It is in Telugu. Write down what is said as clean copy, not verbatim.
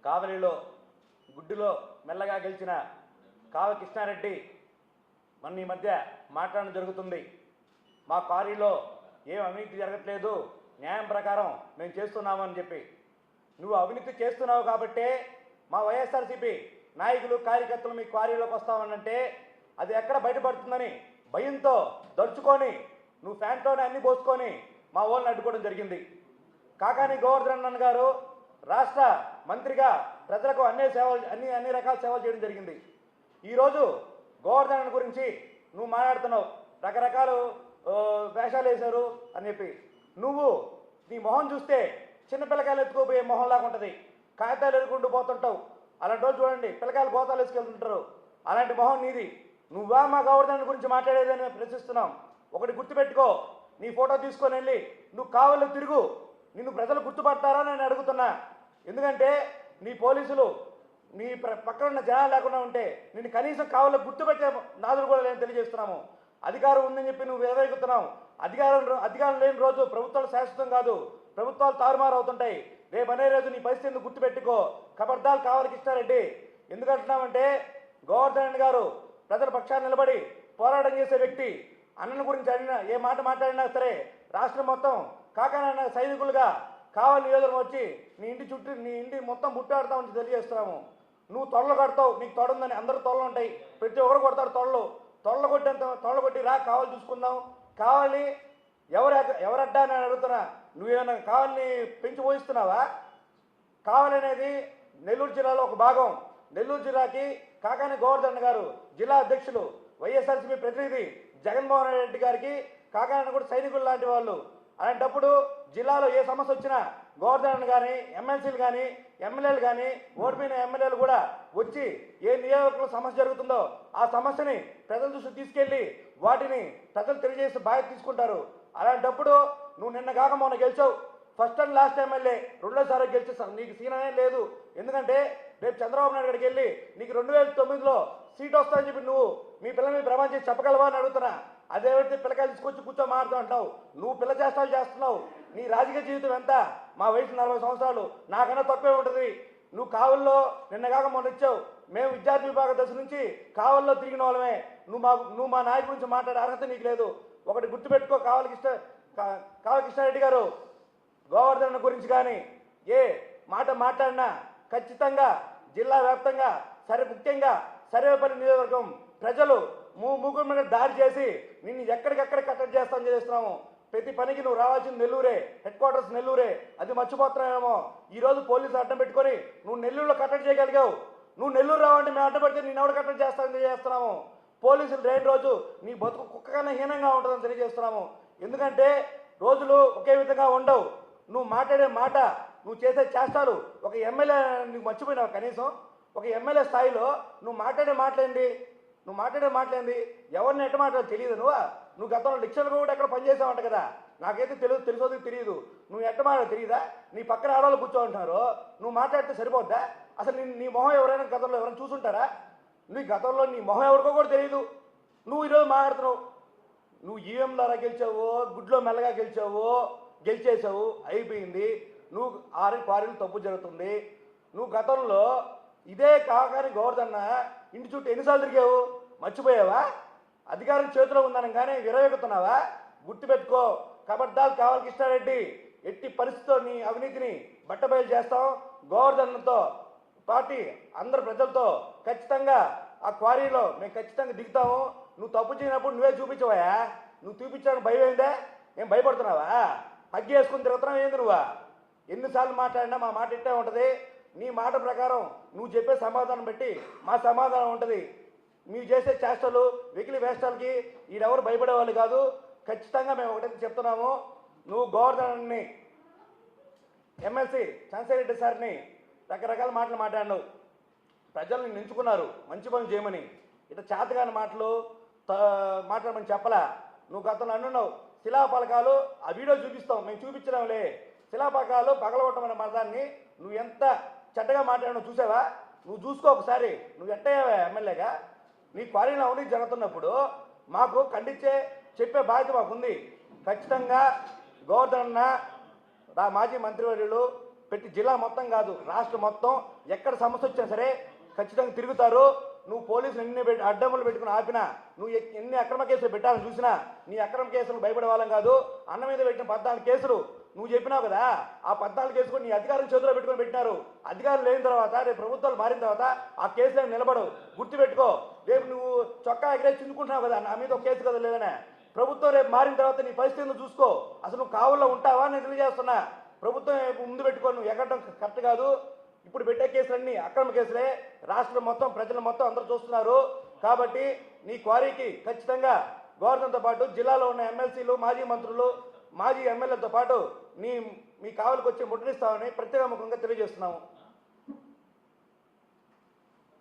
కావలిలో గుడ్డులో మెల్లగా గెలిచిన కావ కృష్ణారెడ్డి మన ఈ మధ్య మాట్లాడడం జరుగుతుంది. మా క్వారీలో ఏం అవినీతి జరగట్లేదు, న్యాయం ప్రకారం మేము చేస్తున్నామని చెప్పి. నువ్వు అవినీతి చేస్తున్నావు కాబట్టే మా వైఎస్ఆర్సీపీ నాయకులు కార్యకర్తలు మీ క్వారీలోకి వస్తామనంటే అది ఎక్కడ బయటపడుతుందని భయంతో దడుచుకొని నువ్వు ఫ్యాంట్లోనే అన్ని పోసుకొని మా వాళ్ళని అడ్డుకోవడం జరిగింది. కాకాని గోవర్ధన్ గారు రాష్ట్ర మంత్రిగా ప్రజలకు అన్ని రకాల సేవలు చేయడం జరిగింది. ఈరోజు గోవర్ధన్ గురించి నువ్వు మాట్లాడుతున్నావు, రకరకాల వేషాలు వేశారు అని చెప్పి. నువ్వు నీ మొహం చూస్తే చిన్న పిల్లకాయలు ఎత్తుకోపోయే మొహంలాగా ఉంటుంది, కాగితాలు ఎదుర్కొంటూ పోతుంటావు. అలాంటి రోజు చూడండి, పిల్లకాయలు గోతాలు వేసుకెళ్తుంటారు, అలాంటి మొహం నీది. నువ్వా మా గోవర్ధన్ గురించి మాట్లాడేదని మేము ప్రశ్నిస్తున్నాం. ఒకటి గుర్తుపెట్టుకో, నీ ఫోటో తీసుకొని వెళ్ళి నువ్వు కావలిలో తిరుగు, నిన్ను ప్రజలు గుర్తుపడతారా నేను అడుగుతున్నా. ఎందుకంటే నీ పోలీసులు నీ పక్కన ఉన్న జనాలు లేకుండా ఉంటే నిన్ను కనీసం కావలిలో గుర్తుపెట్టే నాదులు కూడా లేని తెలియజేస్తున్నాము. అధికారం ఉందని చెప్పి నువ్వు వ్యవహరిస్తున్నావు. అధికారం లేని రోజు ప్రభుత్వాలు శాశ్వతం కాదు, ప్రభుత్వాలు తారుమారు అవుతుంటాయి. రేపు అనే రోజు నీ పరిస్థితి ఎందుకు గుర్తుపెట్టుకో. ఖబర్దార్ కావలి కృష్ణారెడ్డి. ఎందుకంటున్నామంటే గోవర్ధన్ గారు ప్రజల పక్షాన్ని నిలబడి పోరాటం చేసే వ్యక్తి. అన్నల గురించి అడిగినా ఏ మాట మాట్లాడినా సరే రాష్ట్రం మొత్తం కాకాన సైనికులుగా కావలి నియోజకవర్గం వచ్చి నీ ఇంటి మొత్తం బుట్టాడుతామని తెలియజేస్తున్నాము. నువ్వు తొడలు కడతావు, నీకు తొడుందని అందరూ తొడలు ఉంటాయి, ప్రతి ఒక్కరు కొడతారు తొడలు కొట్టి రా కావాలి చూసుకుందాం. కావాలి ఎవరడ్డా అని అడుగుతున్నా. నువ్వేమైనా కావాలని పెంచి పోయిస్తున్నావా? కావలి అనేది నెల్లూరు జిల్లాలో ఒక భాగం. నెల్లూరు జిల్లాకి కాకాని గోవర్ధన్ గారు జిల్లా అధ్యక్షులు, వైఎస్ఆర్సీపీ ప్రతినిధి జగన్మోహన్ రెడ్డి గారికి కాకాని కూడా సైనికులు లాంటి వాళ్ళు. అలాంటప్పుడు జిల్లాలో ఏ సమస్య వచ్చినా గోవర్ధన్ కానీ ఎమ్మెల్సీలు కానీ ఎమ్మెల్యేలు కానీ ఓడిపోయిన ఎమ్మెల్యేలు కూడా వచ్చి ఏ నియోజకవర్గంలో సమస్య జరుగుతుందో ఆ సమస్యని ప్రజల దృష్టికి తీసుకెళ్ళి వాటిని ప్రజలు తెలియజేసి బాధ్యత తీసుకుంటారు. అలాంటప్పుడు నువ్వు నిన్న కాక మొన్న గెలిచావు, ఫస్ట్ అండ్ లాస్ట్ ఎమ్మెల్యే, రెండోసారి గెలిచే నీకు సీననే లేదు. ఎందుకంటే రేపు చంద్రబాబు నాయుడు గారికి వెళ్ళి నీకు 2009లో సీట్ వస్తుందని చెప్పి నువ్వు మీ పిల్లల్ని ప్రమాణం చేసి చెప్పగలవా అని అడుగుతున్నా. అదేవితే పిల్లకాయలు తీసుకొచ్చి కూర్చో మాడుతూ అంటావు. నువ్వు పిల్ల చేష్టాలు చేస్తున్నావు. నీ రాజకీయ జీవితం ఎంత? మా వయసు 40 సంవత్సరాలు, నాకన్నా తక్కువే ఉంటుంది. నువ్వు కావల్లో నిన్న కాక మొన్న ఇచ్చావు. మేము విద్యార్థి విభాగ దశ నుంచి కావల్లో తిరిగిన వాళ్ళమే. నువ్వు మా నాయకుడి గురించి మాట్లాడే అర్హత నీకు లేదు. ఒకటి గుర్తుపెట్టుకో, కావలి కృష్ణారెడ్డి గారు గోవర్ధన్ గురించి కానీ ఏ మాట మాట్లాడినా ఖచ్చితంగా జిల్లా వ్యాప్తంగా ముఖ్యంగా సర్వేపల్లి నియోజకవర్గం ప్రజలు ముగ్గురు మీద దాడి చేసి నిన్ను ఎక్కడికెక్కడ కట్టడి చేస్తున్నాము. ప్రతి పనికి నువ్వు రావాల్సింది నెల్లూరే, హెడ్ క్వార్టర్స్ నెల్లూరే. అది మర్చిపోతున్నామేమో. ఈరోజు పోలీసులు అడ్డం పెట్టుకొని నువ్వు నెల్లూరులో కట్టడి చేయగలిగావు. నువ్వు నెల్లూరు రావంటే మేము అడ్డం పెడితే నేను ఎవరు కట్టడి చేస్తున్నాము. పోలీసులు లేని రోజు నీ బతుకు కుక్క కన్నా హీనంగా ఉంటుందని తెలియజేస్తున్నాము. ఎందుకంటే రోజులు ఒకే విధంగా ఉండవు. నువ్వు మాట్లాడే మాట, నువ్వు చేసే చేష్టాలు ఒక ఎమ్మెల్యే నువ్వు మర్చిపోయినావు. కనీసం ఒక ఎమ్మెల్యే స్థాయిలో నువ్వు మాట్లాడే మాటలేంది ఎవరిని ఎట్ట మాట్లాడో తెలియదు. నువ్వు గతంలో డిక్షన్లు కూడా ఎక్కడ పనిచేసావంట కదా, నాకైతే తెలుసోది తెలియదు. నువ్వు ఎట్ట మాట్లాడో తెలియదా? నీ పక్కన ఆడవాళ్ళు కూర్చోంటున్నారు, నువ్వు మాట్లాడితే సరిపోద్దా? అసలు నీ మొహం ఎవరైనా గతంలో ఎవరైనా చూసుంటారా? నీ గతంలో నీ మొహం ఎవరికో కూడా తెలియదు. నువ్వు ఈరోజు మాట్లాడుతున్నావు. నువ్వు ఈఎం ద్వారా గెలిచావు, గుడ్లో మెల్లగా గెలిచేసావు, అయిపోయింది. నువ్వు క్వారీలు తప్పు జరుగుతుంది. నువ్వు గతంలో ఇదే కాకాని గోవర్ధన్ ఇంటి చుట్టూ ఎన్నిసార్లు తిరిగావు? మర్చిపోయావా? అధికారం చేతిలో ఉందని కానీ విరవేగుతున్నావా? గుర్తుపెట్టుకో. ఖబర్దార్ కావలి కృష్ణారెడ్డి. ఎట్టి పరిస్థితితో నీ అవినీతిని బట్టబయలు చేస్తాం. గోవర్ధన్తో పార్టీ అందరు ప్రజలతో ఖచ్చితంగా ఆ క్వారీలో మేము ఖచ్చితంగా దిగుతాము. నువ్వు తప్పు చేయనప్పుడు నువ్వే చూపించవా? నువ్వు చూపించడానికి భయం ఏందే? ఏం భయపడుతున్నావా? హగ్గి వేసుకుని తిరుగుతున్నావు ఏంది నువ్వా? ఎన్నిసార్లు మాట్లాడినా మా మాట ఇట్టే ఉంటుంది. నీ మాట ప్రకారం నువ్వు చెప్పే సమాధానం బట్టి మా సమాధానం ఉంటుంది. మీరు చేసే చేష్టలు వెకిలి వేష్టాలకి ఈడెవరు భయపడేవాళ్ళు కాదు. ఖచ్చితంగా మేము ఒకటైతే చెప్తున్నాము. నువ్వు గోవర్ధన్ని ఎమ్మెల్సీ చంద్రశేఖర్ రెడ్డి సార్ని రకరకాల మాటలు మాట్లాడినావు. ప్రజల్ని నించుకున్నారు మంచి పనులు చేయమని. ఇట్లా చేతగాని మాటలు మాట్లాడమని చెప్పలా. నువ్వు గతంలో అంటున్నావు శిలాపలకాలు, ఆ వీడియో చూపిస్తాం, మేము చూపించడంలే. శిలాపలకాలు పగలగొట్టమన్న మతాన్ని నువ్వు ఎంత చెడ్డగా మాట్లాడినా చూసావా? నువ్వు చూసుకో ఒకసారి. నువ్వు ఎట్టయ్యావా ఎమ్మెల్యేగా? నీ క్వారీలో అవినీతి జరుగుతున్నప్పుడు మాకు ఖండించే చెప్పే బాధ్యత మాకుంది. ఖచ్చితంగా గోవర్ధన్ మాజీ మంత్రివర్యులు ప్రతి జిల్లా మొత్తం కాదు, రాష్ట్రం మొత్తం ఎక్కడ సమస్య వచ్చినా సరే ఖచ్చితంగా తిరుగుతారు. నువ్వు పోలీసులు ఎన్ని అడ్డములు పెట్టుకుని ఆపినా, నువ్వు ఎన్ని అక్రమ కేసులు పెట్టాలని చూసినా నీ అక్రమ కేసులు భయపడే వాళ్ళం కాదు. అన్న మీద పెట్టిన 14 కేసులు నువ్వు చెప్పినావు కదా, ఆ 14 కేసులు కూడా నీ అధికారులు చేతిలో పెట్టుకొని పెట్టినారు. అధికారులు లేని తర్వాత, రేపు ప్రభుత్వాలు మారిన తర్వాత ఆ కేసులు నిలబడవు. గుర్తుపెట్టుకో. రేపు నువ్వు చొక్కా ఎగిరేసి చిందుకుంటున్నావు కదా, నా మీద ఒక కేసు కదా లేదనే. ప్రభుత్వం రేపు మారిన తర్వాత నీ పరిస్థితిని చూసుకో. అసలు నువ్వు కావుల్లో ఉంటావా నేను తెలియజేస్తున్నా. ప్రభుత్వం ముందు పెట్టుకో. నువ్వు ఎగటం కరెక్ట్ కాదు. ఇప్పుడు పెట్టే కేసులన్నీ అక్రమ కేసులే. రాష్ట్రం మొత్తం, ప్రజలు మొత్తం అందరూ చూస్తున్నారు. కాబట్టి నీ క్వారీకి ఖచ్చితంగా గవర్నర్తో పాటు జిల్లాలో ఉన్న ఎమ్మెల్సీలు, మాజీ మంత్రులు, మాజీ ఎమ్మెల్యేలతో పాటు మీ కావలికి వచ్చి ముట్టడిస్తామని ప్రత్యేక ముఖంగా తెలియజేస్తున్నాము.